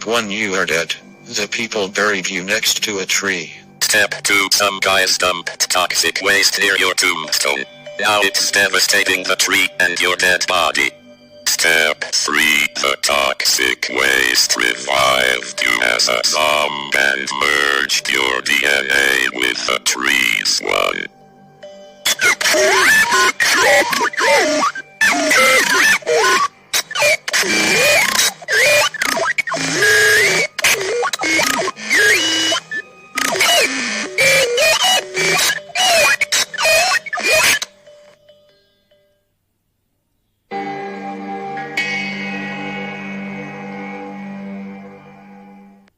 1. You are dead. The people buried you next to a tree. Step 2. Some guys dumped toxic waste near your tombstone. Now it's devastating the tree and your dead body. Step 3. The toxic waste revived you as a zombie and merged your DNA with the tree's one.